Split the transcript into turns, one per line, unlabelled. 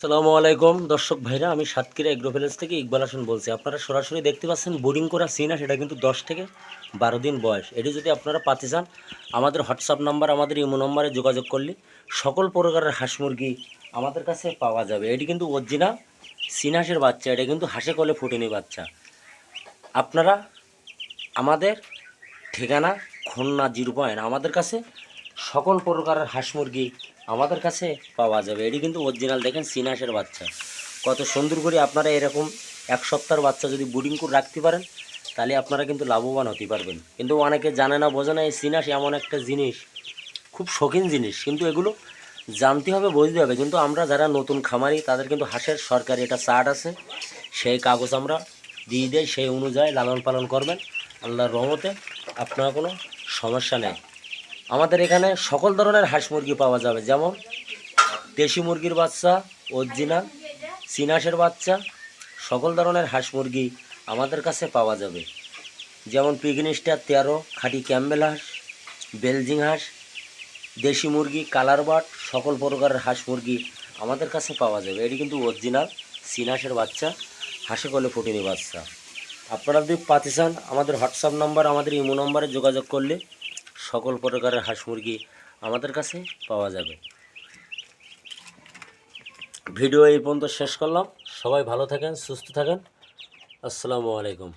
আসসালামু আলাইকুম দর্শক ভাইরা, আমি সাতক্ষীরা এগ্রো ভিলেজ থেকে ইকবাল হাসান বলছি। আপনারা সরাসরি দেখতে পাচ্ছেন বোর্ডিং করা সিনা, সেটা কিন্তু 10 থেকে 12 দিন বয়স। এটি যদি আপনারা পাতে চান, আমাদের হোয়াটসঅ্যাপ নাম্বার, আমাদের ইমো নম্বরে যোগাযোগ করলে সকল প্রকারের হাঁস মুরগি আমাদের কাছে পাওয়া যাবে। এটি কিন্তু অরিজিনাল সিনাসের বাচ্চা, এটা কিন্তু হাঁসে কলে ফুটেনি বাচ্চা। আপনারা আমাদের ঠিকানা খুলনা 0 আমাদের কাছে সকল প্রকারের হাঁস মুরগি আমাদের কাছে পাওয়া যাবে। এটি কিন্তু অরিজিনাল, দেখেন সিনাসের বাচ্চা কত সুন্দর করে। আপনারা এরকম এক সপ্তাহের বাচ্চা যদি ব্রিডিং করে রাখতে পারেন, তাহলে আপনারা কিন্তু লাভবান হতে পারবেন। কিন্তু অনেকে জানে না, বোঝে না, এই সিনাস এমন একটা জিনিস, খুব শৌখিন জিনিস, কিন্তু এগুলো জানতে হবে, বুঝতে হবে। কিন্তু আমরা যারা নতুন খামারি, তাদের কিন্তু হাঁসের সরকারি এটা চার্ট আছে, সেই কাগজ আমরা দিয়ে দেয়, সেই অনুযায়ী লালন পালন করবেন। আল্লাহর রহমতে আপনার কোনো সমস্যা নেই। আমাদের এখানে সকল ধরনের হাঁস মুরগি পাওয়া যাবে, যেমন দেশি মুরগির বাচ্চা, অরিজিনাল সিনাসের বাচ্চা, সকল ধরনের হাঁস মুরগি আমাদের কাছে পাওয়া যাবে। যেমন পিগনি স্টার 13, খাঁটি ক্যাম্বেল হাঁস, বেলজিং হাঁস, দেশি মুরগি, কালার বাট, সকল প্রকারের হাঁস মুরগি আমাদের কাছে পাওয়া যাবে। এটি কিন্তু অরিজিনাল সিনাসের বাচ্চা, হাঁসে কলে ফুটেনি বাচ্চা। আপনারা যদি পাতে চান, আমাদের হোয়াটসঅ্যাপ নাম্বার, আমাদের ইমো নম্বরে যোগাযোগ করলে সকল প্রকারের হাঁস মুরগি আমাদের কাছে পাওয়া যাবে। ভিডিও এই পর্যন্ত শেষ করলাম। সবাই ভালো থাকেন, সুস্থ থাকেন। আসসালামু আলাইকুম।